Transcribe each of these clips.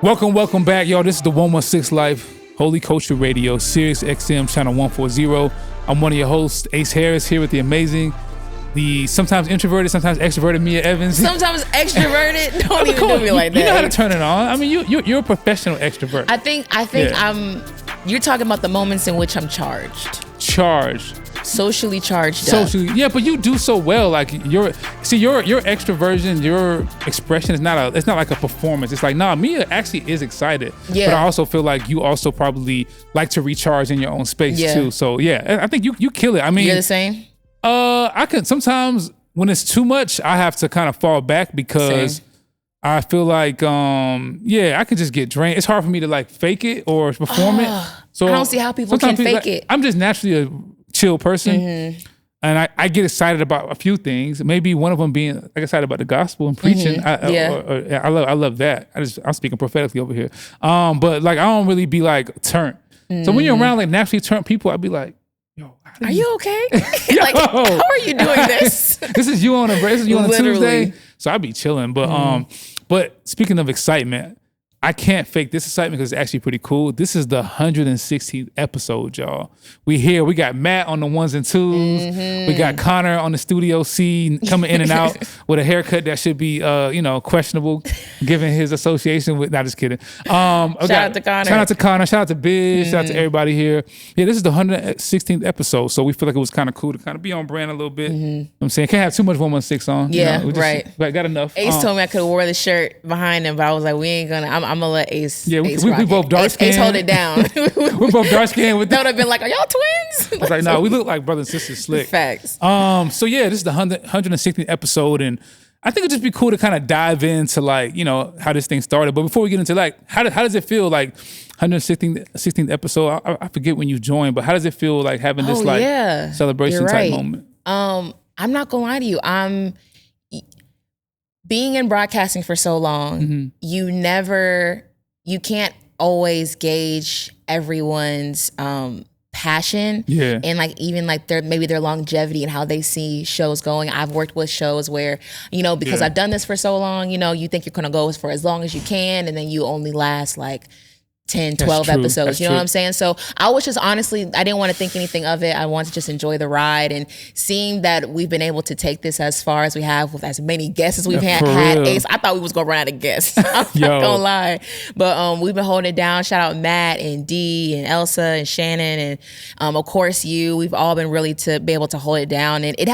Welcome back, y'all. This is the 116 Life Holy Culture Radio, Sirius XM Channel 140. I'm one of your hosts, Ace Harris, here with the amazing, the sometimes introverted, sometimes extroverted Meah Evans. Sometimes extroverted. Don't even do me like that. You know how to turn it on. I mean, you're a professional extrovert. I think you're talking about the moments in which I'm charged. Socially charged up. Yeah, but you do so well. Like your extroversion, your expression is not like a performance. It's like, nah, Meah actually is excited. Yeah. But I also feel like you also probably like to recharge in your own space too. So yeah, I think you kill it. I mean, you're the same. I can sometimes when it's too much, I have to kind of fall back because I feel like I can just get drained. It's hard for me to like fake it or perform it. So I don't see how people can fake it. I'm just naturally a chill person, and I get excited about a few things. Maybe one of them being like excited about the gospel and preaching. I love that. I'm speaking prophetically over here. But like I don't really be like turned. So when you're around like naturally turned people, I'd be like, yo, are you okay? Like, how are you doing this? This is you on a Tuesday. So I'd be chilling. But speaking of excitement, I can't fake this excitement because it's actually pretty cool. This is the 116th episode, y'all. We got Matt on the ones and twos. We got Connor on the Studio C coming in and out with a haircut that should be, questionable given his association with, not just kidding. Shout out to Connor. Shout out to Biz. Shout out to everybody here. Yeah, this is the 116th episode. So we feel like it was kind of cool to kind of be on brand a little bit. You know what I'm saying? Can't have too much 116 on. Yeah, right. Like, got enough. Ace told me I could have wore the shirt behind him, but I was like, we ain't gonna, I'm gonna let Ace. Yeah, we both dark skinned. Ace hold it down. We're both dark skinned. That would have been like, are y'all twins? I was like, no, we look like brother and sister slick. Facts. So yeah, this is the 116th episode, and I think it'd just be cool to kind of dive into like, how this thing started. But before we get into like, how does it feel like 116th episode? I forget when you joined, but how does it feel like having this celebration type moment? I'm not gonna lie to you. Being in broadcasting for so long, you can't always gauge everyone's passion and like even like their longevity and how they see shows going. I've worked with shows where, because I've done this for so long, you think you're gonna go for as long as you can, and then you only last like 10, 12 episodes. You know what I'm saying? So I was just honestly, I didn't want to think anything of it. I wanted to just enjoy the ride, and seeing that we've been able to take this as far as we have with as many guests as we've had. Ace, I thought we was going to run out of guests. I'm not going to lie. But we've been holding it down. Shout out Matt and Dee and Elsa and Shannon and of course you. We've all been really to be able to hold it down. And it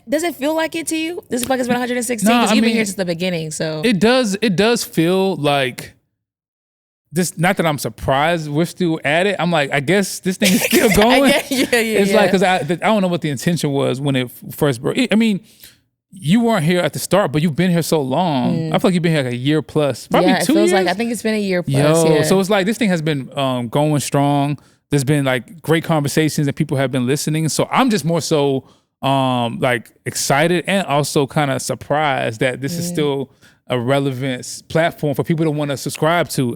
doesn't feel like it to you? This is like it's been 116 because you've been here since the beginning. So it does feel like this, not that I'm surprised we're still at it. I'm like, I guess this thing is still going. It's like, because I don't know what the intention was when it first broke. I mean, you weren't here at the start, but you've been here so long. I feel like you've been here like a year plus. Probably 2 years. Like, I think it's been a year plus. So it's like this thing has been going strong. There's been like great conversations and people have been listening. So I'm just more so like excited and also kind of surprised that this is still a relevant platform for people to want to subscribe to,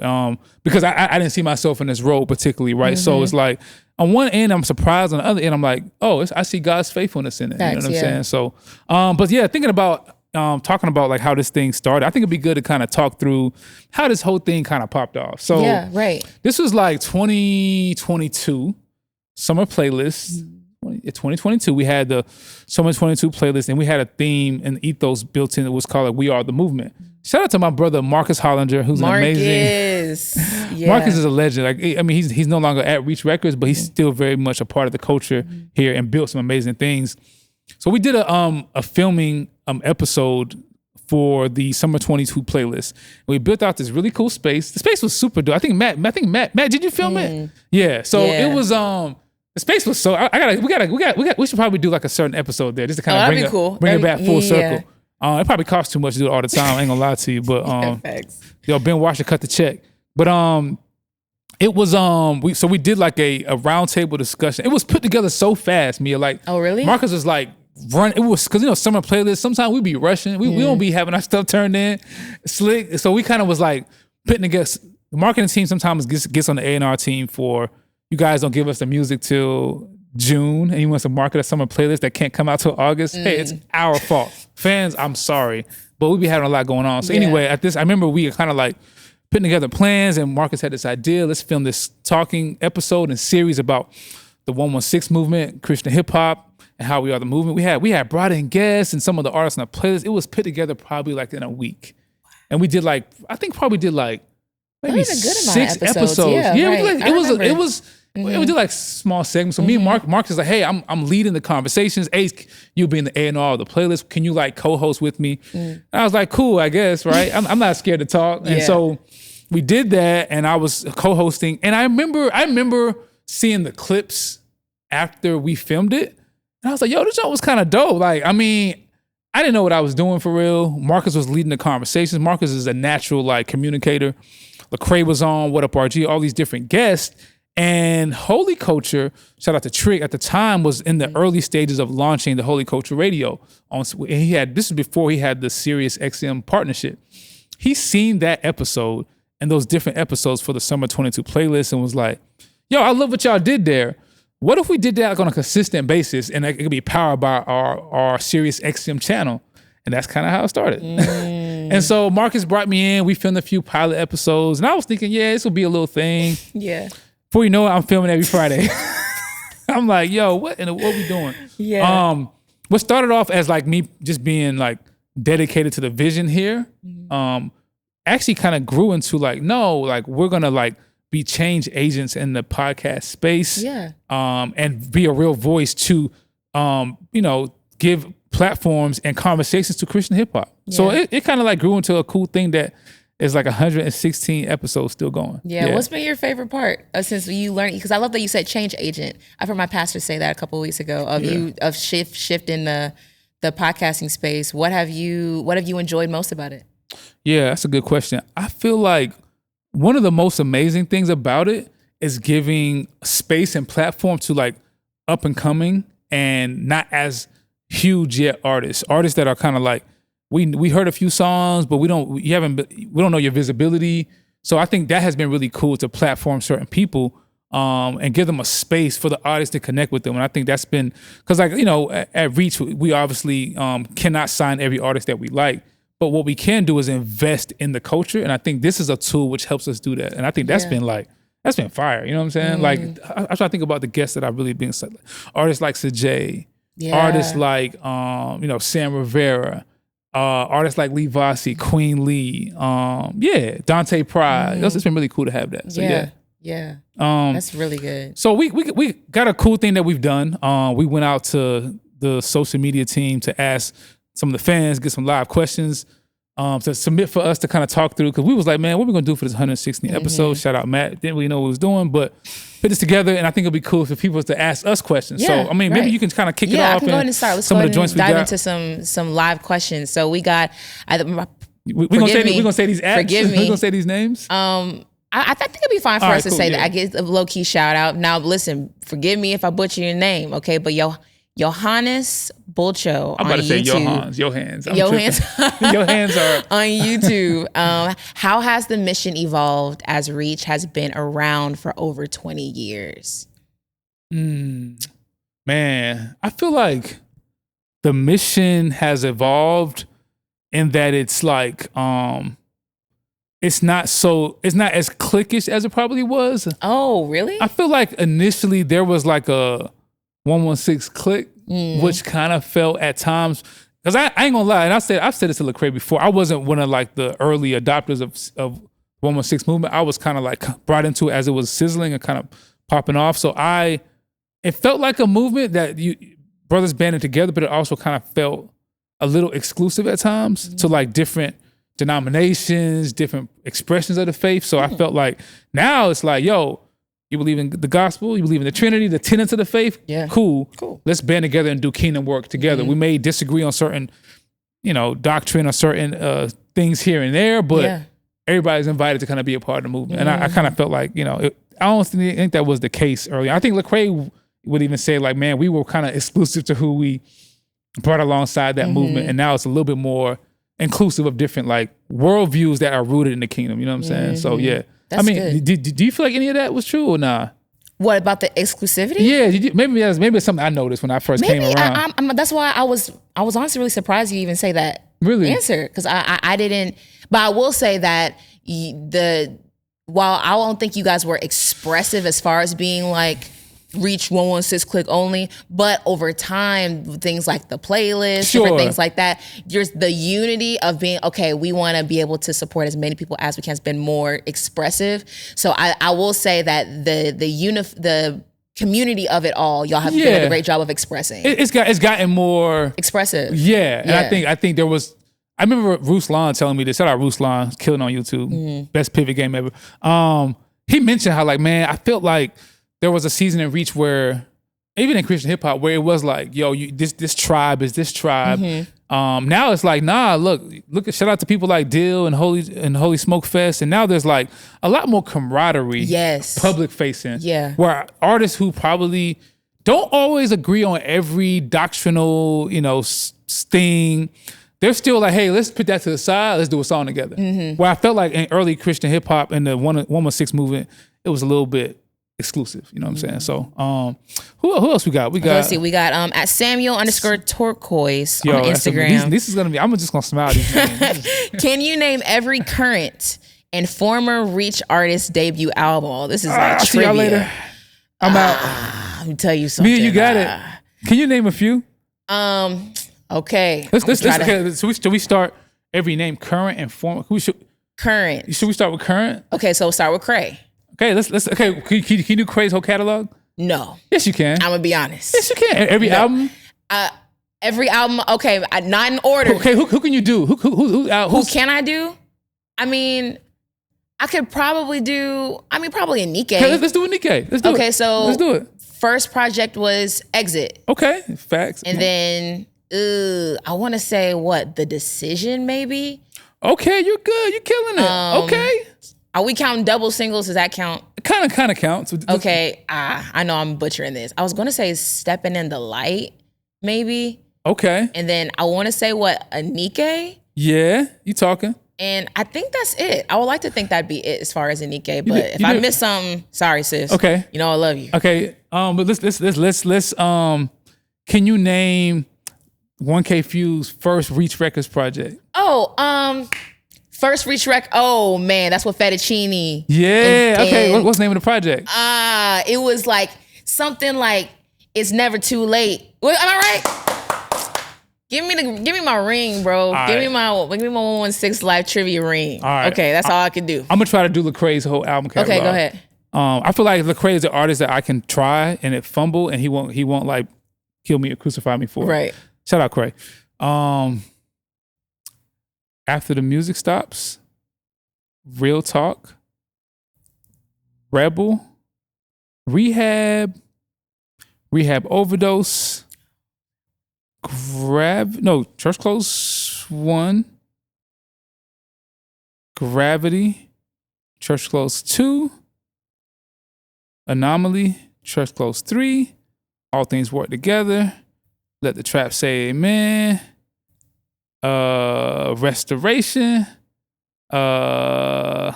because I didn't see myself in this role particularly, right? So it's like on one end I'm surprised, on the other end I'm like, I see God's faithfulness in it. You know what I'm saying? So, but yeah, thinking about talking about like how this thing started, I think it'd be good to kind of talk through how this whole thing kind of popped off. So this was like 2022 summer playlist. 2022, we had the Summer 22 playlist, and we had a theme and ethos built in. It was called We Are the Movement. Shout out to my brother Marcus Hollinger, who's an amazing. Marcus is a legend. Like, I mean, he's no longer at Reach Records, but he's still very much a part of the culture here and built some amazing things. So we did a filming episode for the Summer 22 playlist. We built out this really cool space. The space was super dope. I think Matt, did you film it? Yeah. So it was the space was so. We should probably do like a certain episode there just to kind of bring it back full circle. It probably costs too much to do it all the time. I ain't gonna lie to you, but Ben Washer cut the check. But it was we did like a round table discussion. It was put together so fast, Meah. Like, oh really? Marcus was like run. It was because summer playlist. Sometimes we be rushing. We don't be having our stuff turned in slick. So we kind of was like putting together. The marketing team sometimes gets on the A&R team for. You guys don't give us the music till June, and you want us to market a summer playlist that can't come out till August. Hey, it's our fault. Fans, I'm sorry. But we be having a lot going on. So anyway, at this, I remember we kind of like putting together plans, and Marcus had this idea. Let's film this talking episode and series about the 116 movement, Christian hip hop, and how we are the movement. We had brought in guests and some of the artists on the playlist. It was put together probably like in a week, and we did like maybe 6 episodes. Yeah, right. It was. We did like small segments. So me and Mark is like, hey, I'm leading the conversations. Ace, you being the A&R of the playlist. Can you like co-host with me? And I was like, cool, I guess, right? I'm not scared to talk. And so we did that, and I was co-hosting. And I remember seeing the clips after we filmed it. And I was like, yo, this show was kind of dope. Like, I mean, I didn't know what I was doing for real. Marcus was leading the conversations. Marcus is a natural like communicator. Lecrae was on, What Up RG, all these different guests. And Holy Culture, shout out to Trick, at the time was in the early stages of launching the Holy Culture Radio. And this is before he had the Sirius XM partnership. He seen that episode and those different episodes for the Summer 22 playlist and was like, yo, I love what y'all did there. What if we did that like on a consistent basis and it could be powered by our Sirius XM channel? And that's kind of how it started. And so Marcus brought me in. We filmed a few pilot episodes. And I was thinking, yeah, this will be a little thing. Yeah. Before you know it, I'm filming every Friday. I'm like, yo, what we doing? Yeah. What started off as like me just being like dedicated to the vision here, actually kind of grew into like, no, like we're gonna like be change agents in the podcast space. Yeah. And be a real voice to give platforms and conversations to Christian hip hop. Yeah. So it kind of like grew into a cool thing that is like 116 episodes still going. Yeah. What's been your favorite part since you learned? Because I love that you said change agent. I've heard my pastor say that a couple of weeks ago of shift in the podcasting space. What have you enjoyed most about it? Yeah, that's a good question. I feel like one of the most amazing things about it is giving space and platform to like up and coming and not as huge yet artists that are kind of like, we heard a few songs, but we don't know your visibility. So I think that has been really cool to platform certain people and give them a space for the artists to connect with them. And I think that's been, because like, at Reach, we obviously cannot sign every artist that we like, but what we can do is invest in the culture. And I think this is a tool which helps us do that. And I think that's been fire. You know what I'm saying? Like, I try to think about the guests that I've really been, artists like Sajay, artists like, Sam Rivera, artists like Lee Vossi, Queen Lee, Dante Pride. It's been really cool to have that. So yeah. That's really good. So we got a cool thing that we've done. We went out to the social media team to ask some of the fans, get some live questions to submit for us to kind of talk through, because we was like, man, what are we gonna do for this 116th episode? Shout out Matt, didn't really know what he was doing, but put this together, and I think it'll be cool for people to ask us questions. So I mean, maybe you can kind of kick it off. Yeah, I can go ahead and start. Let's go ahead and dive into some live questions. So we got we're gonna say these apps. Forgive me. We're gonna say these names. I think it'd be fine for us to say that. I get a low key shout out. Now listen, forgive me if I butcher your name, okay? But Johannes Bulcho I'm about to say YouTube. Johans. Johans are on YouTube. How has the mission evolved as Reach has been around for over 20 years? Man, I feel like the mission has evolved in that it's like it's not as cliquish as it probably was. Oh, really? I feel like initially there was like a 116 click, which kind of felt at times, because I ain't gonna lie, and I've said this to Lecrae before, I wasn't one of like the early adopters of 116 movement. I was kind of like brought into it as it was sizzling and kind of popping off. So it felt like a movement that brothers banded together, but it also kind of felt a little exclusive at times to like different denominations, different expressions of the faith. So I felt like now it's like, yo, you believe in the gospel, you believe in the Trinity, the tenets of the faith. Yeah. Cool. Let's band together and do kingdom work together. We may disagree on certain, doctrine or certain things here and there, but everybody's invited to kind of be a part of the movement. And I kind of felt like, I don't think that was the case earlier. I think Lecrae would even say like, man, we were kind of exclusive to who we brought alongside that movement. And now it's a little bit more inclusive of different like worldviews that are rooted in the kingdom. You know what I'm saying? So yeah. That's good. Do you feel like any of that was true or nah? What about the exclusivity? Yeah, maybe it's something I noticed when I first came around. That's why I was honestly really surprised you even say that really answer, because I didn't. But I will say that while I don't think you guys were expressive as far as being like reach 116 click only, but over time, things like the playlist, different things like that, there's the unity of being, okay, we want to be able to support as many people as we can. It's been more expressive. So I will say that the community of it all, y'all have done a great job of expressing. It's gotten more expressive. Yeah. And I think there was, I remember Ruslan telling me this. Shout out Ruslan, killing on YouTube, best pivot game ever. He mentioned how like, man, I felt like there was a season in Reach where, even in Christian hip hop, where it was like, yo, this tribe is this tribe. Now it's like, nah, look, shout out to people like Dill and Holy Smoke Fest. And now there's like a lot more camaraderie, public facing. Yeah. Where artists who probably don't always agree on every doctrinal, thing, they're still like, hey, let's put that to the side, let's do a song together. Where I felt like in early Christian hip hop and the 116 movement, it was a little bit exclusive, you know what I'm saying? So, who else we got? Let's see. We got at Samuel_turquoise on Instagram. This is gonna be. I'm just gonna smile these names. Can you name every current and former Reach artist debut album? Oh, this is like trivia. See y'all later. I'm out. Let me tell you something. Me and you got it. Can you name a few? Okay. Let's should we start every name current and former? Current. Should we start with current? Okay, so we'll start with Cray. Okay, let's. Okay, can you do Cray's whole catalog? No. Yes, you can. I'm gonna be honest. Yes, you can. Every album. Every album. Okay, not in order. Okay, who can you do? Who can I do? I mean, I could probably do. I mean, probably Enike. Okay, let's do Enike. Let's do it. Okay, so let's do it. First project was Exit. Okay, facts. And then I want to say what The Decision maybe. Okay, you're good. You're killing it. Okay. Are we counting double singles? Does that count? Kind of counts. Okay. I know I'm butchering this. I was going to say Stepping in the Light, maybe. Okay. And then I want to say what, Enike? Yeah, you talking. And I think that's it. I would like to think that'd be it as far as Enike. But if I miss something, sorry, sis. Okay. You know I love you. Okay. But let's can you name 1K Few's first Reach Records project? First Reach Rec. Oh man, that's what Fettuccine. Yeah. Okay. What's the name of the project? It was like something like It's Never Too Late. Am I right? Give me my ring, bro. Give me my 116 live trivia ring. All right. Okay, that's all I can do. I'm gonna try to do Lecrae's whole album catalog. Okay, go ahead. I feel like Lecrae is an artist that I can try and it fumble and he won't like kill me or crucify me for it. Right. Shout out Cray. After the Music Stops, Real Talk, Rebel, Rehab Overdose, Church Close 1, Gravity, Church Close 2, Anomaly, Church Close 3, All Things Work Together, Let the Trap Say Amen, Restoration, No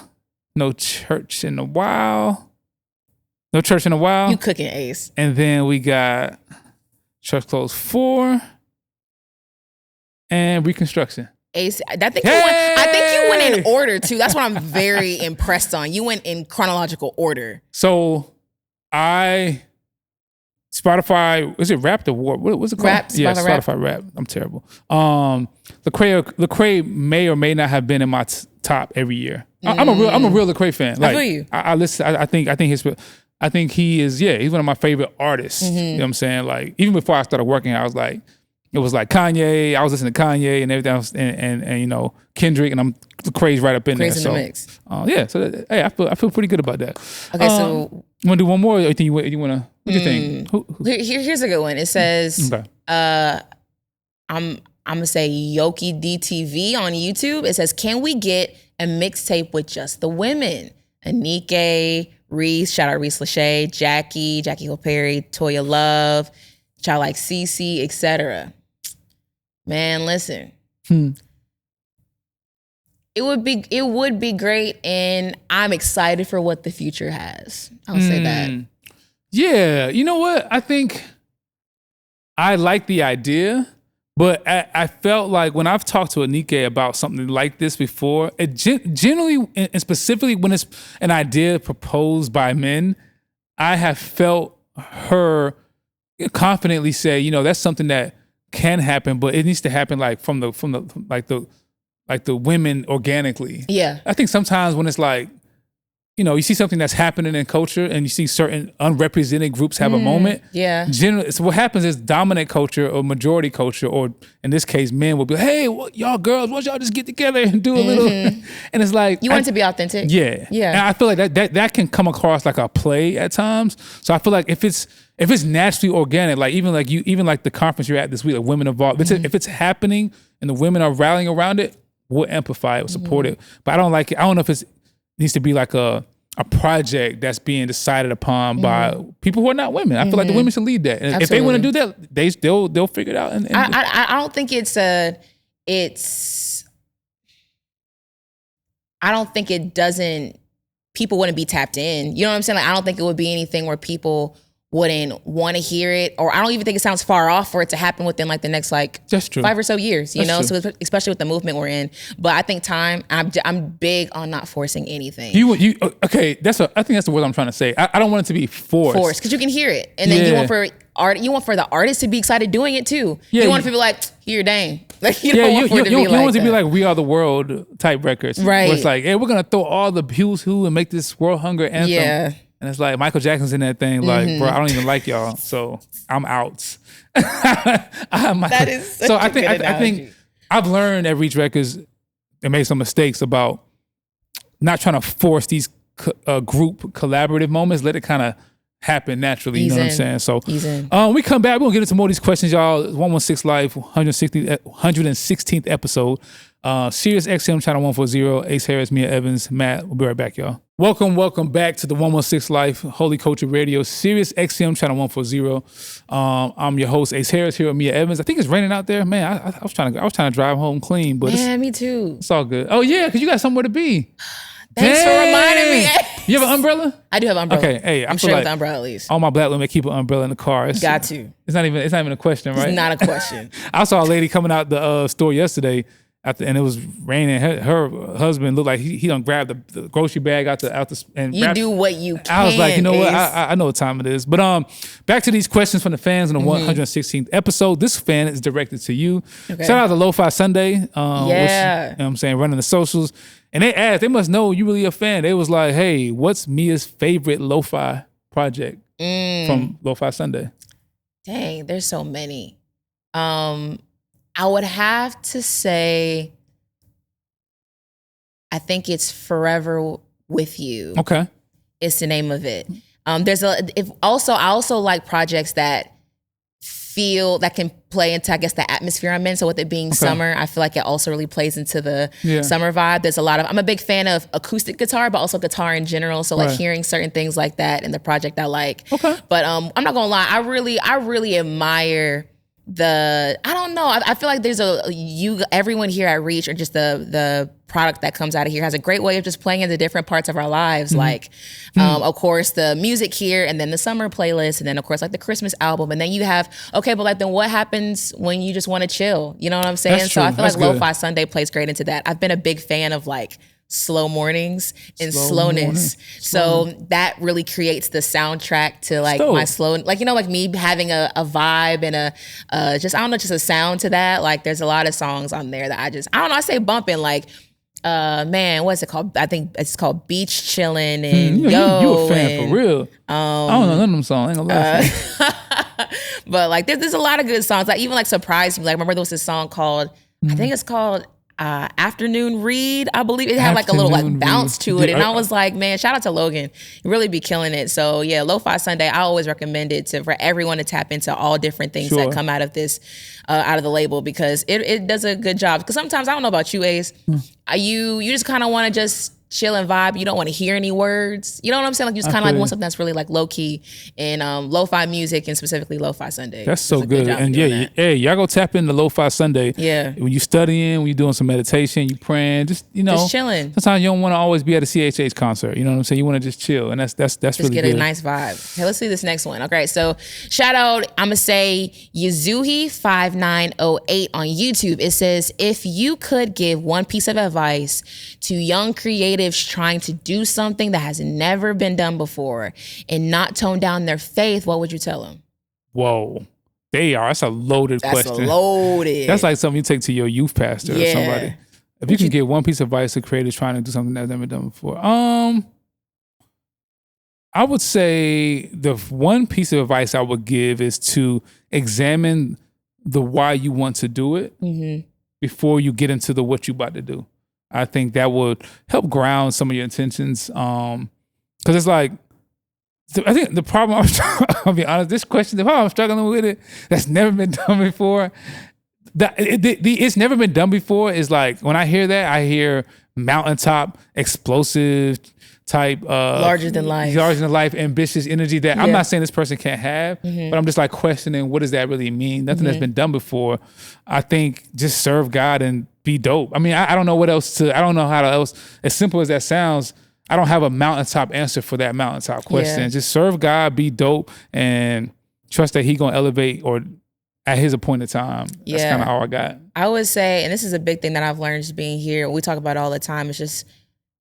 Church in a While. You cooking, Ace. And then we got Church Close 4 and Reconstruction. Ace, I think you went in order too. That's what I'm very impressed on. You went in chronological order. So Spotify, is it Wrapped or Warp? What's it called? Wrapped, Spotify Wrapped. I'm terrible. Lecrae may or may not have been in my top every year. I'm a real Lecrae fan. Like, I feel you. I listen. I think he is. Yeah, he's one of my favorite artists. You know what I'm saying? Like even before I started working, it was like Kanye. I was listening to Kanye and everything else, and Kendrick, and I'm Lecrae's right up in there. In the mix. I feel pretty good about that. Okay, so you want to do one more? Or you think you want to? What do you think? Here's a good one. It says, I'm gonna say Yoki DTV on YouTube. It says, can we get a mixtape with just the women? Enike, Reese, shout out Reese Lachey, Jackie Hill Perry, Toya Love, child like Cece, etc. Man, listen. It would be great, and I'm excited for what the future has. I'll say that. Yeah, you know what? I think I like the idea, But I felt like when I've talked to Anike about something like this before, it generally and specifically when it's an idea proposed by men, I have felt her confidently say, you know, that's something that can happen, but it needs to happen like from the women organically. Yeah. I think sometimes when it's like, you know, you see something that's happening in culture and you see certain unrepresented groups have a moment. Yeah. Generally, so what happens is dominant culture or majority culture, or in this case, men will be, hey, y'all girls, why don't y'all just get together and do a little? And it's like, you want it to be authentic. Yeah. Yeah. And I feel like that can come across like a play at times. So I feel like if it's naturally organic, like even like the conference you're at this week, like Women Involved, if it's happening and the women are rallying around it, we'll amplify it, we'll support it. But I don't like it. I don't know if it needs to be like a project that's being decided upon by people who are not women. I feel like the women should lead that. And if they want to do that, they'll figure it out. And I don't think I don't think it doesn't, people wouldn't be tapped in. You know what I'm saying? Like, I don't think it would be anything where people wouldn't want to hear it, or I don't even think it sounds far off for it to happen within like the next like 5 or so years, you know? So especially with the movement we're in. But I think I'm big on not forcing anything. Okay, I think that's the word I'm trying to say. I don't want it to be forced. Because you can hear it. And then you want for the artist to be excited doing it too. Yeah, you want it to be like, here, dang. Like, you don't want it to be like that. You want it to be like We Are the World type records. Right. Where it's like, hey, we're going to throw all the who's who and make this world hunger anthem. Yeah. And it's like Michael Jackson's in that thing, like, bro, I don't even like y'all, so I'm out. That is such a good analogy. I think I've learned at Reach Records and made some mistakes about not trying to force these group collaborative moments. Let it kind of happen naturally. You know what I'm saying? So we come back. We're gonna get into more of these questions, y'all. 116 Live, 116th episode. Sirius XM Channel 140. Ace Harris, Meah Evans, Matt. We'll be right back, y'all. Welcome back to the 116 Life Holy Culture Radio, Sirius XM Channel 140. I'm your host, Ace Harris, here with Meah Evans. I think it's raining out there, man. I was trying to drive home clean, but me too. It's all good. Oh yeah, because you got somewhere to be. Thanks for reminding me. You have an umbrella? I do have an umbrella. Okay, hey, I'm straight with the umbrella at least. All my black women keep an umbrella in the car. It's not even a question, right? It's not a question. I saw a lady coming out the store yesterday. And it was raining. Her husband looked like he done grabbed the grocery bag out the and you do what you can. I was like, you know what? I know what time it is. But back to these questions from the fans on the 116th episode. This fan is directed to you. Okay. Shout out to Lo-Fi Sunday. Which, you know what I'm saying, running the socials. And they asked, they must know you really a fan. They was like, hey, what's Mia's favorite lo-fi project from Lo-Fi Sunday? Dang, there's so many. I would have to say, I think it's Forever With You. Okay. It's the name of it. I also like projects that can play into, I guess, the atmosphere I'm in. So with it being summer, I feel like it also really plays into the summer vibe. There's I'm a big fan of acoustic guitar, but also guitar in general. So like hearing certain things like that in the project I like. Okay. But I'm not gonna lie, I really admire I don't know. I feel like there's everyone here at Reach, or just the product that comes out of here, has a great way of just playing into different parts of our lives. Like, of course, the music here, and then the summer playlist, and then of course like the Christmas album, and then you have but like then what happens when you just want to chill? You know what I'm saying? That's true. So I feel like Lo-Fi Sunday plays great into that. I've been a big fan of like slow mornings and slowness. So that really creates the soundtrack to like my slow, like, you know, like me having a vibe and just a sound to that. Like there's a lot of songs on there that I don't know, I say bumping, like man, what's it called? I think it's called Beach Chillin' and you a fan for real. I don't know none of them songs. I ain't gonna lie. But like there's a lot of good songs. Like even like surprised me. Like remember there was this song called, I think it's called Afternoon Read, I believe. It had like a little like bounce to it, and I was like, man, shout out to Logan, he really be killing it. So yeah, Lo-Fi Sunday, I always recommend it for everyone to tap into all different things that come out of this, out of the label, because it does a good job. Because sometimes, I don't know about you, Ace, you just kind of want to just chill and vibe. You don't want to hear any words. You know what I'm saying? Like, you just kind of like want something that's really like low key and lo-fi music, and specifically Lo-Fi Sunday. That's so good. And yeah, hey, y'all go tap into Lo-Fi Sunday. Yeah. When you studying, when you doing some meditation, you praying, just just chilling. Sometimes you don't want to always be at a CHH concert. You know what I'm saying? You want to just chill, and that's just really good. Just get a nice vibe. Okay, let's see this next one. Okay, so shout out, I'm gonna say Yuzuhi5908 on YouTube. It says, if you could give one piece of advice to young creatives trying to do something that has never been done before and not tone down their faith, what would you tell them? Whoa. That's a loaded question. That's loaded. That's like something you take to your youth pastor or somebody. If you can give one piece of advice to creators trying to do something that's never been done before. I would say the one piece of advice I would give is to examine the why you want to do it before you get into the what you about to do. I think that would help ground some of your intentions. Because it's like, I think the problem, I'll be honest, this question, the problem I'm struggling with it, that's never been done before. It's never been done before is like, when I hear that, I hear mountaintop, explosive type, larger than life, ambitious energy that I'm not saying this person can't have, but I'm just like questioning, what does that really mean? Nothing that's been done before. I think just serve God and be dope. I mean, I don't know what else I don't know how to else, as simple as that sounds, I don't have a mountaintop answer for that mountaintop question. Yeah. Just serve God, be dope, and trust that he gonna elevate or at his appointed time. That's kind of all I got. I would say, and this is a big thing that I've learned just being here, we talk about it all the time, it's just,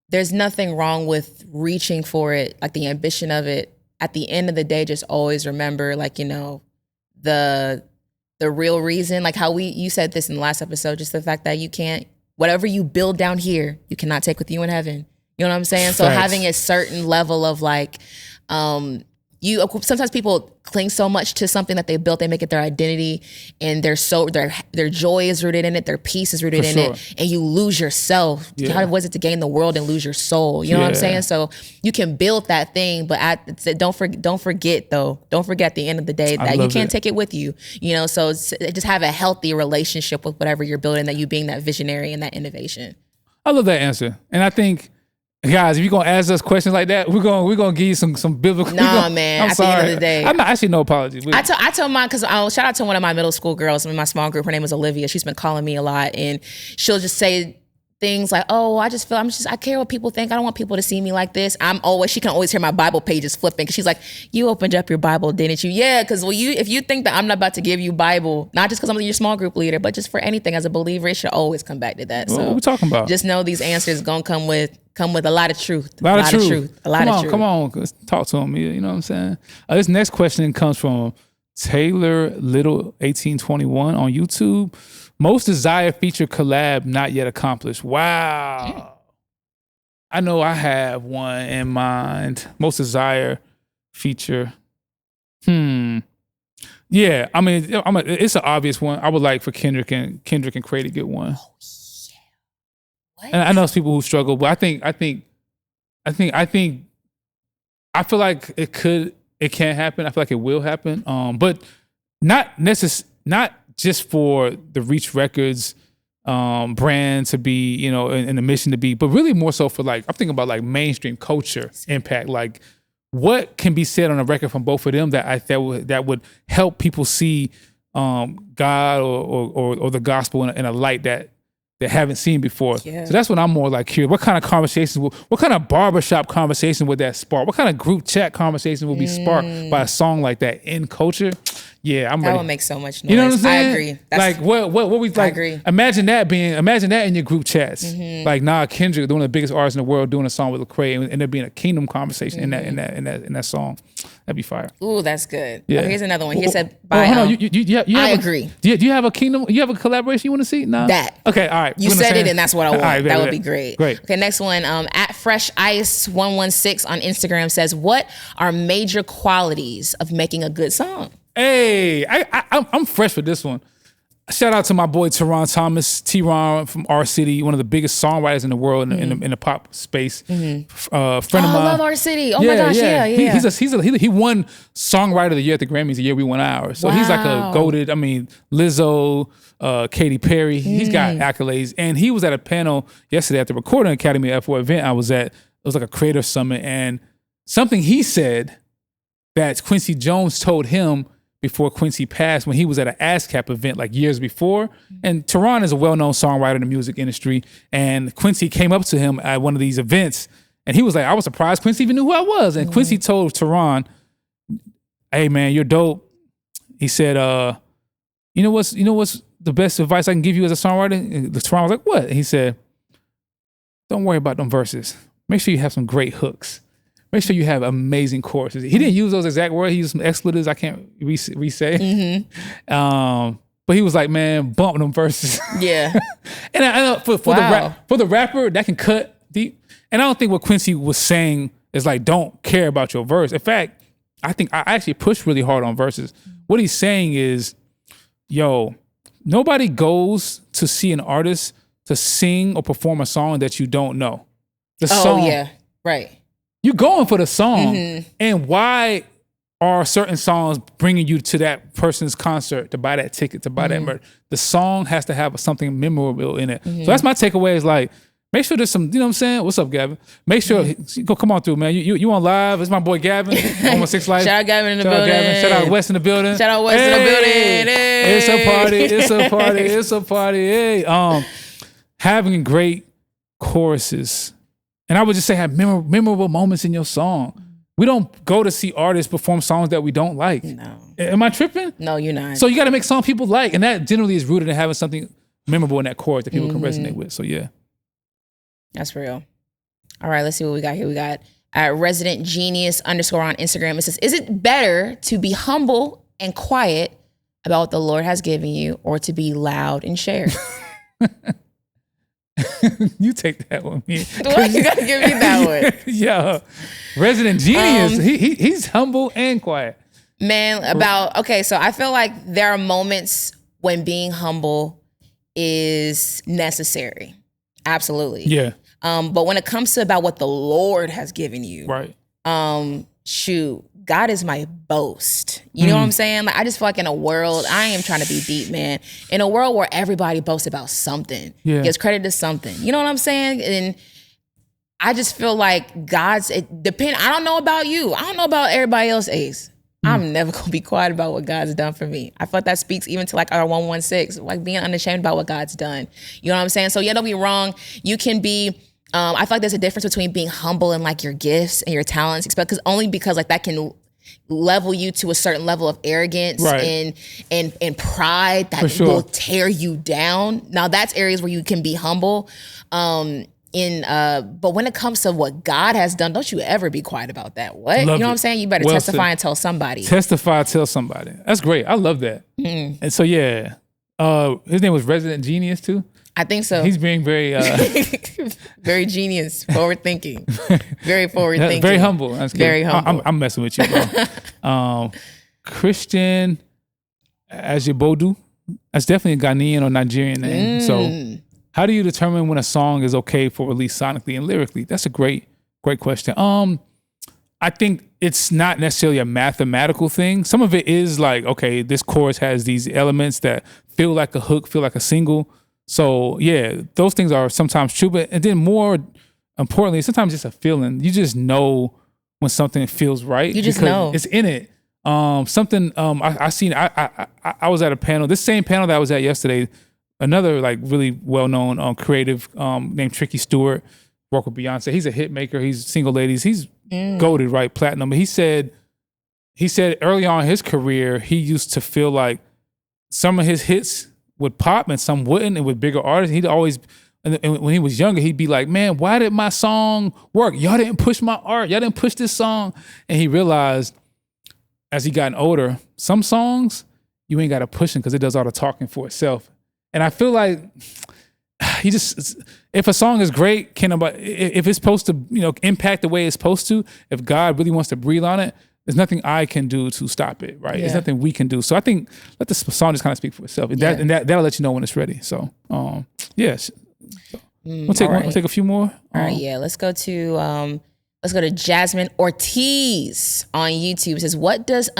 there's nothing wrong with reaching for it, like the ambition of it. At the end of the day, just always remember, like, you know, the real reason, like how you said this in the last episode, just the fact that you can't, whatever you build down here, you cannot take with you in heaven. You know what I'm saying? So having a certain level of like, sometimes people cling so much to something that they built, they make it their identity, and their joy is rooted in it, their peace is rooted in it, and you lose yourself. Yeah. How was it to gain the world and lose your soul? You know what I'm saying? So you can build that thing, but don't forget at the end of the day that you can't take it with you. You know, so just have a healthy relationship with whatever you're building, that you being that visionary and that innovation. I love that answer, and I think, guys, if you're gonna ask us questions like that, we're gonna give you some biblical. Nah, man. At the end of the day, I'm not actually no apology. I told mine, because shout out to one of my middle school girls in my small group. Her name is Olivia. She's been calling me a lot, and she'll just say things like, "Oh, I care what people think. I don't want people to see me like this." She can always hear my Bible pages flipping, because she's like, "You opened up your Bible, didn't you?" Yeah, because if you think that I'm not about to give you Bible, not just because I'm your small group leader, but just for anything as a believer, it should always come back to that. So what are we talking about? Just know these answers gonna come with a lot of truth. A lot of truth. Come on, talk to him. You know what I'm saying? This next question comes from Taylor Little 1821 on YouTube. Most desired feature collab not yet accomplished. Wow. I know I have one in mind. Most desired feature. Yeah, I mean, it's an obvious one. I would like for Kendrick and Cray to get one. Oh, yeah. What? And I know there's people who struggle, but I feel like it can happen. I feel like it will happen. But not just for the Reach Records brand to be, you know, and the mission to be, but really more so for, like, I'm thinking about like mainstream culture impact. Like, what can be said on a record from both of them that would help people see God or the gospel in a light that they haven't seen before. Yeah. So that's what I'm more like curious. What kind of conversations, what kind of barbershop conversation would that spark? What kind of group chat conversation will be sparked by a song like that in culture? Yeah, I'm ready. That would make so much noise. You know what I'm saying? I agree. Like what we like. I agree. Imagine that in your group chats. Like Kendrick, one of the biggest artists in the world, doing a song with Lecrae, and there being a kingdom conversation in that song. That'd be fire. Ooh, that's good. Yeah. Okay, here's another one. He said, hold on. I agree. Do you have a kingdom? You have a collaboration you want to see? No. That. Okay, all right. You said it, and that's what I want. Right, that would be great. Great. Okay, next one. At Fresh Ice 116 on Instagram says, "What are major qualities of making a good song?" Hey, I'm fresh for this one. shout out to my boy Teron Thomas, T-Ron from our city, one of the biggest songwriters in the world in the pop space. Friend of mine. I love our city. Oh my gosh, yeah. He won Songwriter of the Year at the Grammys the year we won ours. So he's like a goated. I mean, Lizzo, Katy Perry. He's got accolades, and he was at a panel yesterday at the Recording Academy F4 event I was at. It was like a creator summit, and something he said that Quincy Jones told him before Quincy passed when he was at an ASCAP event like years before. And Teron is a well-known songwriter in the music industry. And Quincy came up to him at one of these events and he was like, I was surprised Quincy even knew who I was. And Quincy told Teron, hey man, you're dope. He said, you know what's the best advice I can give you as a songwriter? And Teron was like, what? And he said, don't worry about them verses. Make sure you have some great hooks. Make sure you have amazing choruses. He didn't use those exact words. He used some expletives I can't re-say. But he was like, man, bump them verses. Yeah. And I know for the rapper, that can cut deep. And I don't think what Quincy was saying is like, don't care about your verse. In fact, I think I actually pushed really hard on verses. What he's saying is, yo, nobody goes to see an artist to sing or perform a song that you don't know. The song. Oh, yeah. Right. You're going for the song. And why are certain songs bringing you to that person's concert to buy that ticket, to buy that merch? The song has to have something memorable in it. So that's my takeaway is like, make sure there's some, you know what I'm saying? What's up, Gavin? Make sure, come on through, man. You on live. It's my boy Gavin, Almost 6 Life. Shout out Gavin in the building. Shout out West in the building. Shout out West in the building. Hey. It's a party. It's a party. It's a party. Hey. Having great choruses. And I would just say have memorable moments in your song. We don't go to see artists perform songs that we don't like. No. Am I tripping? No, you're not. So you got to make songs people like. And that generally is rooted in having something memorable in that chorus that people can resonate with. So yeah. That's real. All right, let's see what we got here. We got Resident Genius _ on Instagram. It says, is it better to be humble and quiet about what the Lord has given you or to be loud and share? You take that one, man. Why you gotta give me that one? Yeah, Resident Genius. He's humble and quiet. Man, so I feel like there are moments when being humble is necessary. Absolutely. Yeah. But when it comes to about what the Lord has given you, right? Shoot, God is my boast. You know what I'm saying? Like I just feel like in a world, I am trying to be deep, man. In a world where everybody boasts about something, gives credit to something. You know what I'm saying? And I just feel like I don't know about you. I don't know about everybody else, Ace. I'm never gonna be quiet about what God's done for me. I feel like that speaks even to like our 116, like being unashamed about what God's done. You know what I'm saying? So yeah, don't be wrong. You can be, I feel like there's a difference between being humble and like your gifts and your talents, because like that can level you to a certain level of arrogance and pride that will tear you down. Now that's areas where you can be humble. But when it comes to what God has done, don't you ever be quiet about that. What? You know what I'm saying? You better testify and tell somebody. Testify, tell somebody. That's great. I love that. And so yeah, his name was Resident Genius too. I think so. He's being very very genius, forward thinking, very forward thinking, very humble. That's very humble. I'm messing with you, bro. Christian Ajibodu. That's definitely a Ghanaian or Nigerian name. So how do you determine when a song is okay for release sonically and lyrically? That's a great question. I think it's not necessarily a mathematical thing. Some of it is like, okay, this chorus has these elements that feel like a hook, feel like a single. So yeah, those things are sometimes true, and then more importantly, sometimes it's a feeling. You just know when something feels right. You just know. It's in it. I was at a panel, this same panel that I was at yesterday, another like really well-known creative named Tricky Stewart, worked with Beyonce. He's a hit maker. He's single ladies. He's goated, right? Platinum. But he said early on in his career, he used to feel like some of his hits would pop and some wouldn't. And with bigger artists, he'd always, and when he was younger, he'd be like, man, why did my song work? Y'all didn't push my art. Y'all didn't push this song. And he realized as he gotten older, some songs, you ain't got to push them because it does all the talking for itself. And I feel like if a song is great, if it's supposed to, impact the way it's supposed to, if God really wants to breathe on it, there's nothing I can do to stop it, right? There's nothing we can do. So I think let the song just kind of speak for itself. That'll let you know when it's ready. So yes. We'll take a few more. All right, let's go to Jasmine Ortiz on YouTube. It says, what does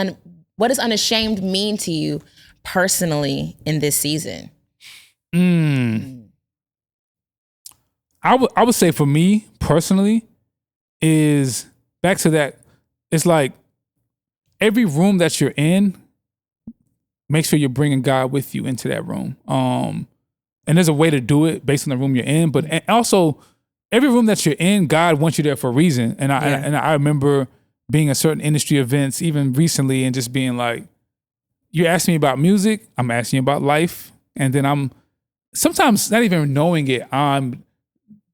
unashamed mean to you personally in this season? I would say for me personally is back to that. It's like every room that you're in, make sure you're bringing God with you into that room. And there's a way to do it based on the room you're in, but and also every room that you're in, God wants you there for a reason. And I remember being at certain industry events, even recently, and just being like, you're asking me about music, I'm asking you about life. And then I'm sometimes not even knowing it, I'm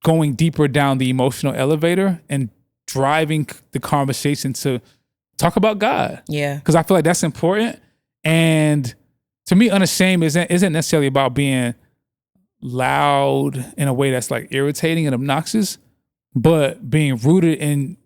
going deeper down the emotional elevator and driving the conversation to talk about God. Yeah. Because I feel like that's important. And to me, unashamed isn't necessarily about being loud in a way that's like irritating and obnoxious, but being rooted in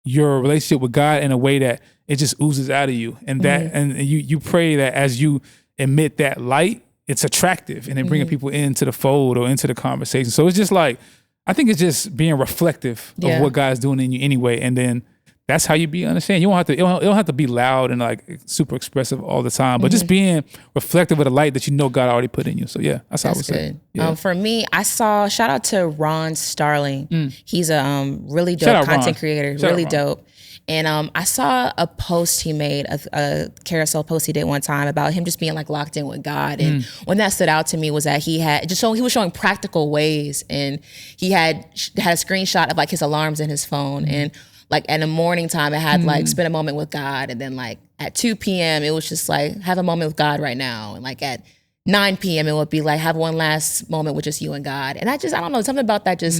your relationship with God in a way that it just oozes out of you. And that, and you pray that as you emit that light, it's attractive and then bringing people into the fold or into the conversation. So it's just like, I think it's just being reflective of what God's doing in you anyway. And then that's how you be unashamed. You don't have to be loud and like super expressive all the time, but just being reflective of the light that you know God already put in you. So yeah, that's how I would say. Yeah. For me, shout out to Ron Starling. He's a really dope content creator, really dope. And I saw a post he made, a carousel post he did one time about him just being like locked in with God. And when that stood out to me was that he was showing practical ways, and he had a screenshot of like his alarms in his phone. And like in the morning time, it had like spend a moment with God. And then like at 2 p.m., it was just like have a moment with God right now. And like at 9 p.m., it would be like have one last moment with just you and God. And I don't know, something about that just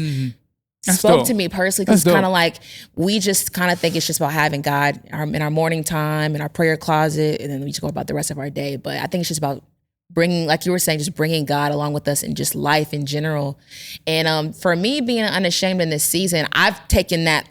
spoke to me personally, because it's kind of like we just kind of think it's just about having God in our morning time, in our prayer closet, and then we just go about the rest of our day. But I think it's just about bringing, like you were saying, just bringing God along with us and just life in general. And for me, being unashamed in this season, I've taken that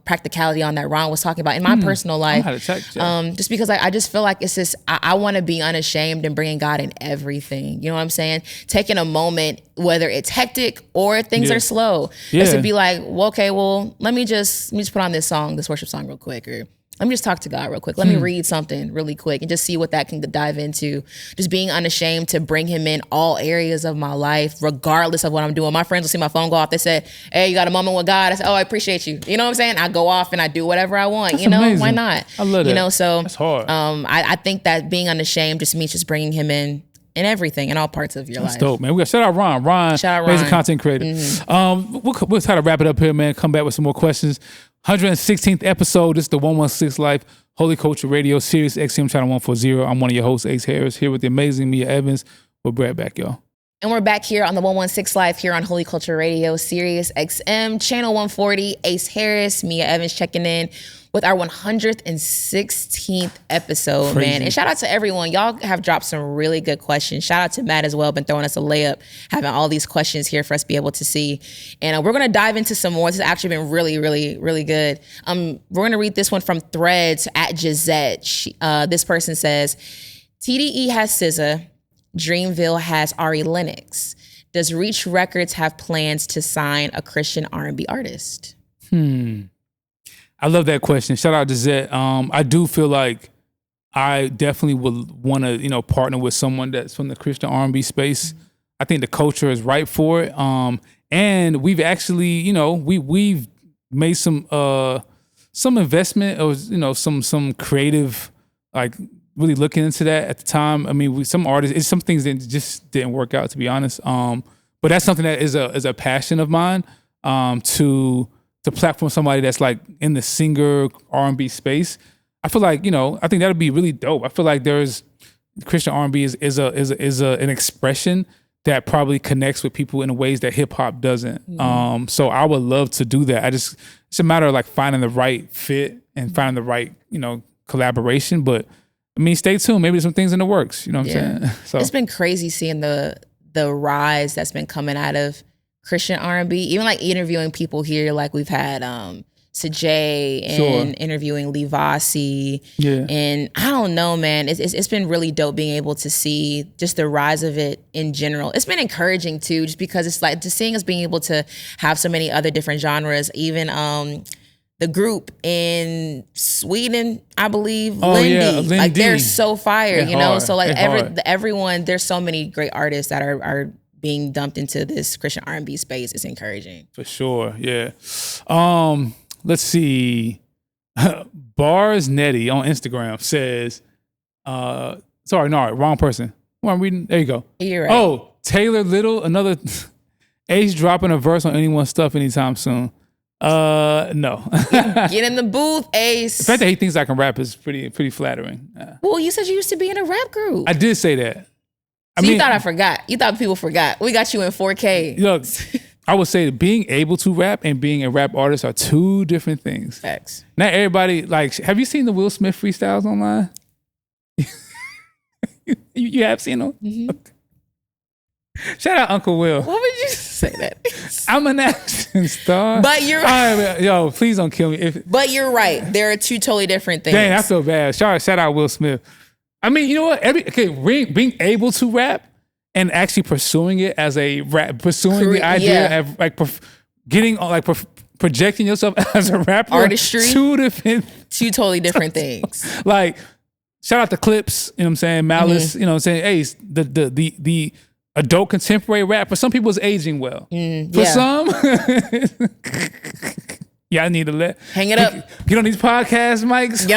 practicality on that Ron was talking about in my personal life. Just because I just feel like it's just, I want to be unashamed and bringing God in everything. You know what I'm saying? Taking a moment, whether it's hectic or things are slow, just to be like, well, okay, well, let me just put on this worship song real quick, or let me just talk to God real quick. Let me read something really quick and just see what that can dive into. Just being unashamed to bring him in all areas of my life, regardless of what I'm doing. My friends will see my phone go off. They say, hey, you got a moment with God? I say, oh, I appreciate you. You know what I'm saying? I go off and I do whatever I want. That's you know, amazing. Why not? I love that. You know, so that's hard. I think that being unashamed just means just bringing him in everything, in all parts of your life. That's dope, man. We got shout out Ron. Amazing content creator. We'll try to wrap it up here, man. Come back with some more questions. 116th episode. This is the 116 Life Holy Culture Radio, Sirius XM Channel 140. I'm one of your hosts, Ace Harris, here with the amazing Meah Evans. We'll be right back, y'all. And we're back here on the 116 Live here on Holy Culture Radio, Sirius XM Channel 140. Ace Harris, Meah Evans checking in with our 116th episode, Crazy. man. And shout out to everyone. Y'all have dropped some really good questions. Shout out to Matt as well, been throwing us a layup, having all these questions here for us to be able to see. And we're going to dive into some more. This has actually been really, really, really good. We're going to read this one from Threads at Gisette. This person says, TDE has SZA, Dreamville has Ari Lennox. Does Reach Records have plans to sign a Christian R&B artist? I love that question. Shout out to Zed. I do feel like I definitely would want to, partner with someone that's from the Christian R&B space. I think the culture is right for it. And we've actually, we've made some investment or some creative, like really looking into that at the time. I mean, some things that just didn't work out, to be honest. But that's something that is a passion of mine, to platform somebody that's like in the singer R&B space. I feel like, I think that'd be really dope. I feel like there's Christian R&B is an expression that probably connects with people in ways that hip hop doesn't. So I would love to do that. It's a matter of like finding the right fit and finding the right, collaboration. But I mean, stay tuned. Maybe there's some things in the works. You know what I'm saying? So it's been crazy seeing the rise that's been coming out of Christian R&B, even like interviewing people here. Like we've had Sajay and interviewing Lee Vossi. Yeah. And I don't know, man. It's been really dope being able to see just the rise of it in general. It's been encouraging too, just because it's like just seeing us being able to have so many other different genres. Even the group in Sweden, I believe, Lindy. Like they're so fire, you know? So like everyone, there's so many great artists that are being dumped into this Christian R&B space. It's encouraging. For sure, yeah. Let's see. Bars Nettie on Instagram says, wrong person. Well, I'm reading. There you go. You're right. Oh, Taylor Little, another Ace dropping a verse on anyone's stuff anytime soon. No. Get in the booth, Ace. The fact that he thinks I can rap is pretty flattering. Well, you said you used to be in a rap group. I did say that. You thought I forgot. You thought people forgot. We got you in 4K. Look, I would say that being able to rap and being a rap artist are two different things. Facts. Not everybody, like, have you seen the Will Smith freestyles online? you have seen them? Mm-hmm. Okay. Shout out Uncle Will. What would you say that? I'm an action star. But you're right. Yo, please don't kill me. But you're right. There are two totally different things. Dang, I feel bad. Shout out Will Smith. I mean, you know what? Being able to rap and actually pursuing it as a rap, pursuing the idea of like getting like projecting yourself as a rapper. Artistry. Two totally different things. Like, shout out the Clips, you know what I'm saying? Malice, you know what I'm saying? Ace, the adult contemporary rap, for some people it's aging well. For some, I need to hang it up. Get on these podcast mics.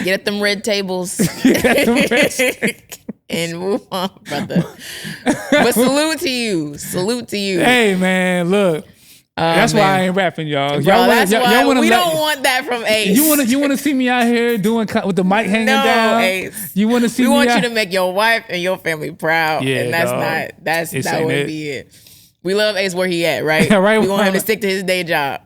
Get at them red tables. And move on, brother. But salute to you. Hey, man, look. That's why I ain't rapping, y'all. That's why we don't want that from Ace. You want to see me out here doing with the mic hanging down? Ace. You want to see? We want you to make your wife and your family proud. Yeah, and that wouldn't be it. We love Ace where he at, right? Right. We want him to stick to his day job.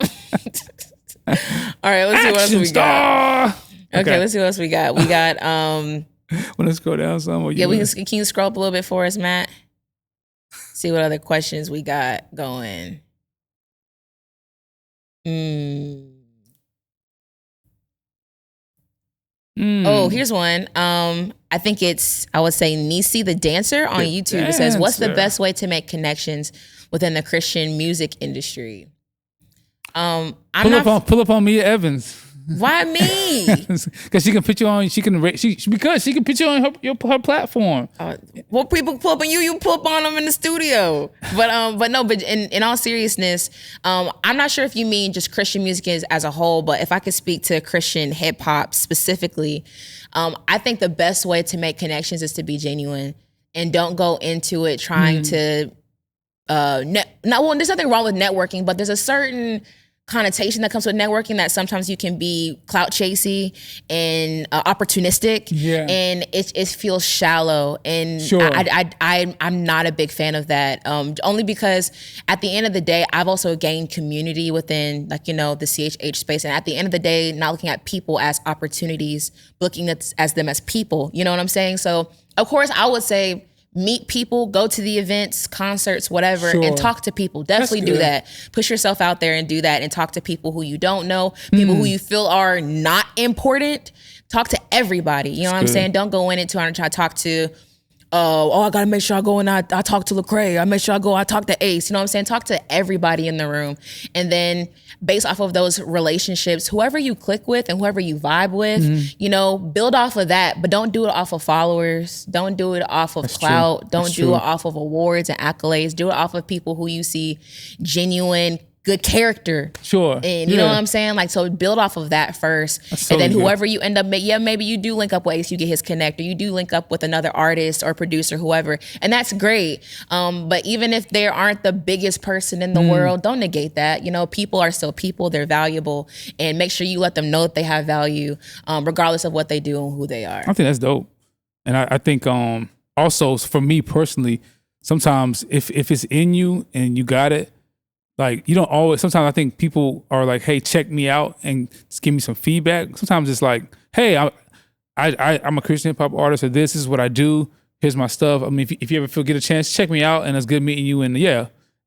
All right, let's see what else we got. Okay, let's see what else we got. We got Want to scroll down some? Or can you scroll up a little bit for us, Matt? See what other questions we got going. Oh, here's one. I think I would say Nisi the Dancer on YouTube. It says, what's the best way to make connections within the Christian music industry? Pull up on Meah Evans. Why me? Because she can put you on. She can put you on her platform. Well, people pull up on you. You pull up on them in the studio. But in all seriousness, I'm not sure if you mean just Christian music as a whole. But if I could speak to Christian hip hop specifically, I think the best way to make connections is to be genuine and don't go into it trying to. There's nothing wrong with networking, but there's a certain connotation that comes with networking that sometimes you can be clout chasey and opportunistic, and it feels shallow, and I'm not a big fan of that, only because at the end of the day I've also gained community within the CHH space, and at the end of the day not looking at people as opportunities, looking at them as people, you know what I'm saying? So of course I would say meet people, go to the events, concerts, whatever, and talk to people. Definitely do that. Push yourself out there and do that, and talk to people who you don't know, people who you feel are not important. Talk to everybody. You know what I'm saying? Don't go in it trying to talk to, I gotta make sure I go and I talk to Lecrae. I make sure I talk to Ace. You know what I'm saying? Talk to everybody in the room. And then based off of those relationships, whoever you click with and whoever you vibe with, build off of that, but don't do it off of followers. Don't do it off of clout. Don't do it off of awards and accolades. Do it off of people who you see genuine, good character. And you know what I'm saying? Like, so build off of that first. And then whoever you end up maybe you do link up with Ace, you get his connect, or you do link up with another artist or producer, whoever. And that's great. But even if they aren't the biggest person in the world, don't negate that. People are still people, they're valuable. And make sure you let them know that they have value, regardless of what they do and who they are. I think that's dope. And I think also for me personally, sometimes if it's in you and you got it, like, you don't always, sometimes I think people are like, hey, check me out and just give me some feedback. Sometimes it's like, hey, I'm a Christian hip hop artist, or this is what I do. Here's my stuff. I mean, if you ever get a chance, check me out, and it's good meeting you. And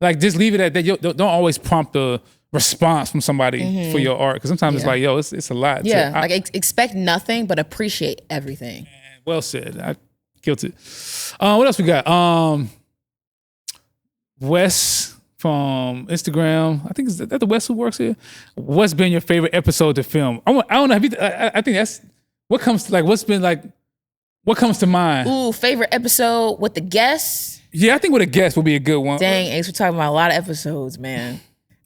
like, just leave it at that. Don't always prompt the response from somebody for your art. Because sometimes it's like, yo, it's a lot. Yeah, expect nothing, but appreciate everything. Well said. I killed it. What else we got? Wes from Instagram. I think is that the Wes who works here. What's been your favorite episode to film? I don't know. I think that's what comes to like. What comes to mind? Ooh, favorite episode with the guests. Yeah, I think with a guest would be a good one. Dang, Ace, we're talking about a lot of episodes, man.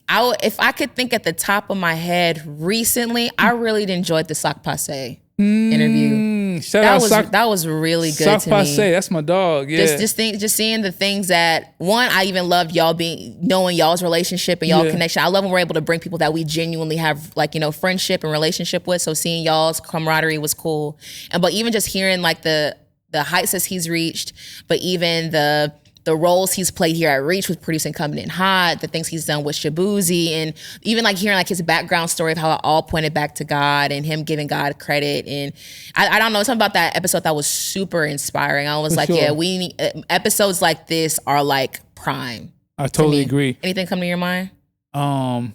If I could think at the top of my head recently, I really enjoyed the Sock Passe interview. That was really good Sock to Passe, me. That's my dog. Yeah, just seeing the things that I even loved y'all knowing y'all's relationship and y'all connection. I love when we're able to bring people that we genuinely have friendship and relationship with. So seeing y'all's camaraderie was cool, but even just hearing like the heights that he's reached, but even the roles he's played here at Reach with producing Coming In Hot, the things he's done with Shabuzi, and even like hearing like his background story of how it all pointed back to God and him giving God credit. And I don't know, something about that episode that was super inspiring. I was like, yeah, we need episodes like this are like prime. I totally agree. Anything come to your mind? I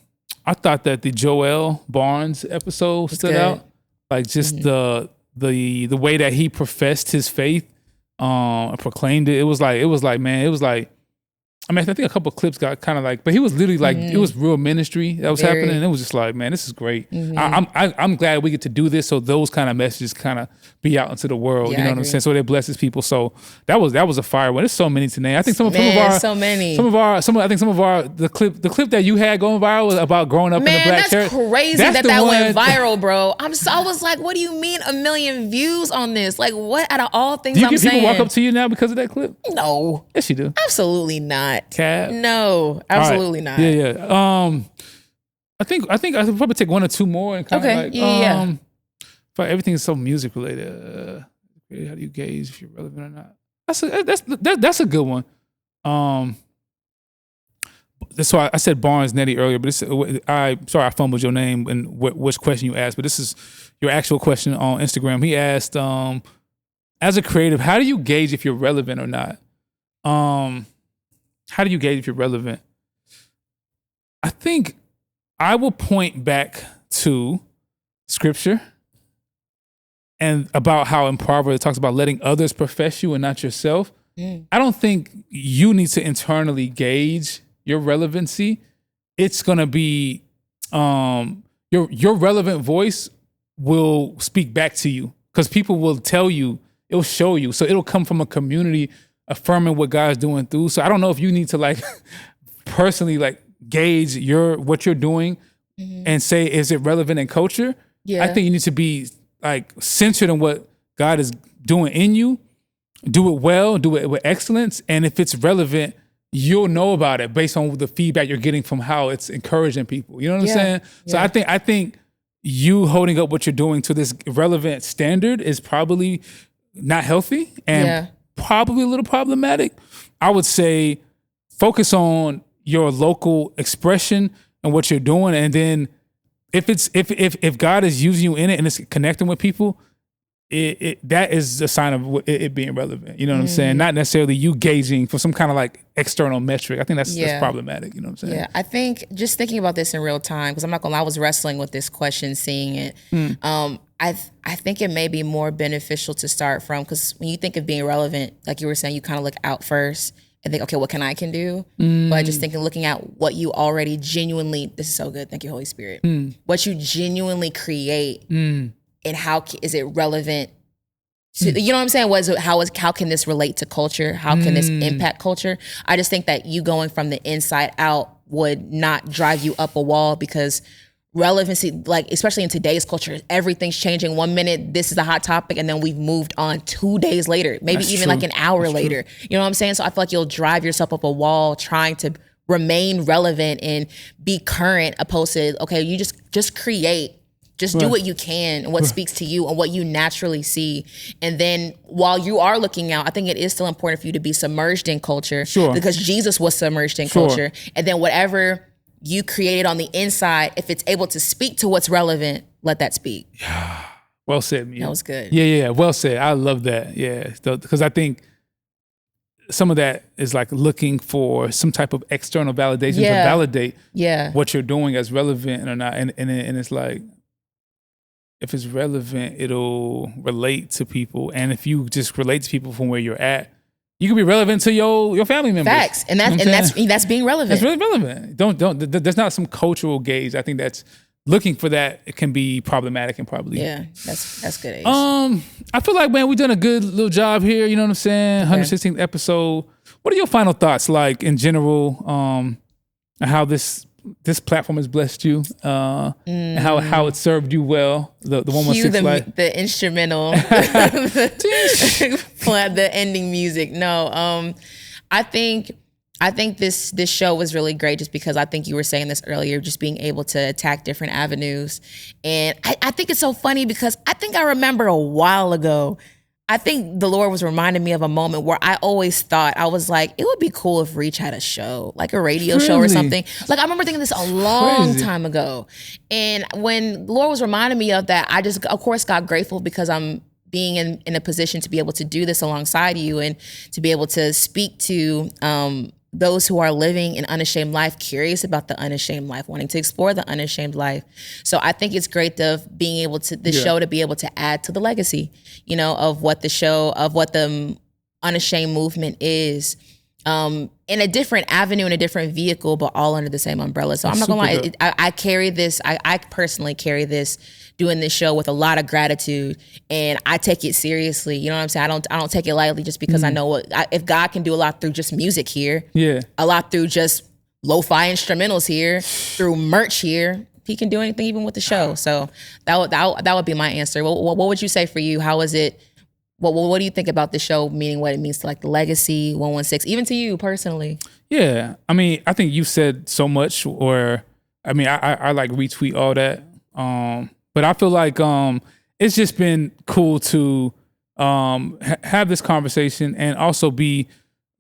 thought that the Joel Barnes episode stood out. Like just the way that he professed his faith. Proclaimed it. It was like, man, I mean, I think a couple of clips got kind of like, but he was literally like, it was real ministry that was happening. And it was just like, man, this is great. I'm glad we get to do this. So those kind of messages kind of be out into the world. You know what I'm saying? So it blesses people. So that was a fire one. There's so many today. I think some of our the clip that you had going viral was about growing up in the black church. Man, that's crazy that went viral, bro. I was like, what do you mean 1 million views on this? Like, what out of all things I'm saying? Do people walk up to you now because of that clip? No. Yes, you do. Absolutely not. Cap? No, absolutely not. Yeah. I think I could probably take one or two more and kind of like but everything is so music related. How do you gauge if you're relevant or not? That's a good one. That's why I said Barnes Nettie earlier, but I fumbled your name and which question you asked, but this is your actual question on Instagram. He asked, as a creative, how do you gauge if you're relevant or not? How do you gauge if you're relevant? I think I will point back to scripture and about how in Proverbs it talks about letting others profess you and not yourself. I don't think you need to internally gauge your relevancy. It's gonna be your relevant voice will speak back to you because people will tell you, it'll show you. So it'll come from a community affirming what God's doing through. So I don't know if you need to like personally like gauge what you're doing and say, is it relevant in culture? Yeah. I think you need to be like centered on what God is doing in you. Do it well, do it with excellence. And if it's relevant, you'll know about it based on the feedback you're getting from how it's encouraging people. You know what I'm saying? So I think you holding up what you're doing to this relevant standard is probably not healthy and probably a little problematic. I would say focus on your local expression and what you're doing. And then if God is using you in it and it's connecting with people, that is a sign of it being relevant. You know what I'm saying? Not necessarily you gauging for some kind of like external metric. I think that's problematic. You know what I'm saying? Yeah, I think just thinking about this in real time, because I'm not gonna lie, I was wrestling with this question, seeing it. I think it may be more beneficial to start from, because when you think of being relevant, like you were saying, you kind of look out first and think, okay, what can I do? But just looking at what you already genuinely, this is so good, thank you, Holy Spirit. What you genuinely create and how is it relevant to, you know what I'm saying? How can this relate to culture? How can this impact culture? I just think that you going from the inside out would not drive you up a wall, because relevancy, like especially in today's culture, everything's changing. 1 minute, this is a hot topic, and then we've moved on 2 days later, maybe even like an hour later. You know what I'm saying? So I feel like you'll drive yourself up a wall trying to remain relevant and be current, opposed to, okay, you just create. Just do what you can and what speaks to you and what you naturally see. And then while you are looking out, I think it is still important for you to be submerged in culture, because Jesus was submerged in culture. And then whatever you created on the inside, if it's able to speak to what's relevant, let that speak. Well said, Meah. That was good. Yeah. Well said. I love that. Yeah. Because I think some of that is like looking for some type of external validation to validate what you're doing as relevant or not. And it's like, if it's relevant, it'll relate to people. And if you just relate to people from where you're at, you can be relevant to your family members. Facts. And that's being relevant. That's really relevant. There's not some cultural gauge. I think that's looking for that. It can be problematic and probably. Yeah, that's good age. I feel like, man, we've done a good little job here. You know what I'm saying? 116th episode. What are your final thoughts, like in general, and how this platform has blessed you, and how it served you well? The 116 life. The instrumental, the ending music. No, I think this show was really great just because I think you were saying this earlier, just being able to attack different avenues. And I think it's so funny because I think I remember a while ago, I think the Lord was reminding me of a moment where I always thought, I was like, it would be cool if Reach had a show, like a radio show or something. Like, I remember thinking this a long time ago. And when the Lord was reminding me of that, I just, of course, got grateful because I'm being in a position to be able to do this alongside you and to be able to speak to those who are living an unashamed life, curious about the unashamed life, wanting to explore the unashamed life. So I think it's great of being able to, the show to be able to add to the legacy, you know, of what the unashamed movement is, in a different avenue, in a different vehicle, but all under the same umbrella. So I'm not gonna lie, I carry this, I personally carry this, doing this show with a lot of gratitude, and I take it seriously. You know what I'm saying? I don't take it lightly just because I know if God can do a lot through just music here, a lot through just lo-fi instrumentals here, through merch here, He can do anything even with the show. So that would be my answer. What would you say for you? How is it? What do you think about the show, meaning what it means to like the legacy, 116, even to you personally? Yeah, I mean, I think you said so much, or I mean, I like retweet all that. But I feel like it's just been cool to have this conversation and also be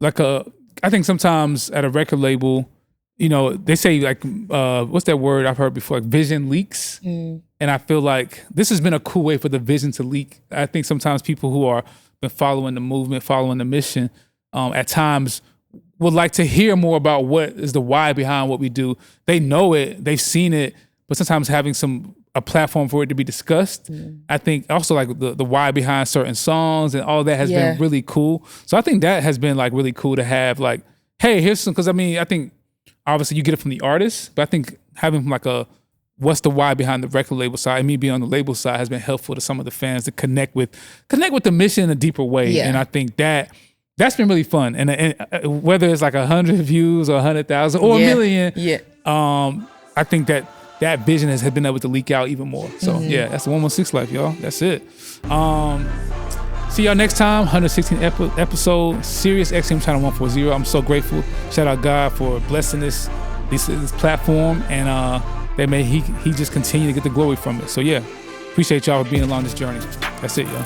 like I think sometimes at a record label, you know, they say like, what's that word I've heard before? Like vision leaks. And I feel like this has been a cool way for the vision to leak. I think sometimes people who are been following the movement, following the mission, at times would like to hear more about what is the why behind what we do. They know it, they've seen it, but sometimes having a platform for it to be discussed. I think also like the why behind certain songs and all that has been really cool. So I think that has been like really cool to have like, hey, here's some, because I mean, I think obviously you get it from the artist, but I think having like what's the why behind the record label side, and me being on the label side has been helpful to some of the fans to connect with the mission in a deeper way. And I think that's been really fun. And whether it's like 100 views or 100,000 or a million, I think that vision has been able to leak out even more. So yeah, that's the 116 life, y'all. That's it. See y'all next time, 116th episode, Sirius XM Channel 140. I'm so grateful. Shout out God for blessing this platform, and that may he just continue to get the glory from it. So yeah, appreciate y'all for being along this journey. That's it, y'all.